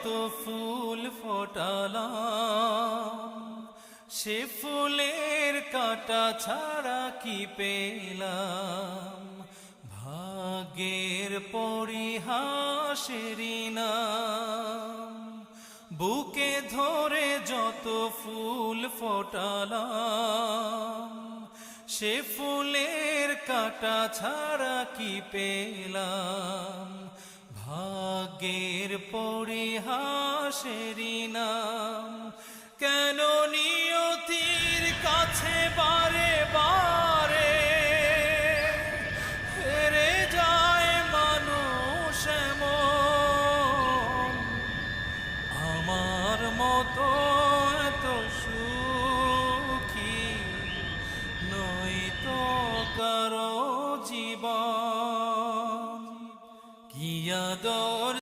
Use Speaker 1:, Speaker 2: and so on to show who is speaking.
Speaker 1: যত ফুল ফোটালাম, সে ফুলের কাঁটা ছাড়া কি পেলাম? ভাগ্যের পরিহাসেরই নাম। বুকে ধরে যত ফুল ফোটালাম, সে ফুলের কাঁটা ছাড়া কি পেলাম? ভাগ্যের পরিহাসেরই নাম। কেন নিয়তির কাছে বারে বারে হেরে যায় মানুষ এমন? আমার মতো এত সুখী নয়তো কারো জীবন। কি আদর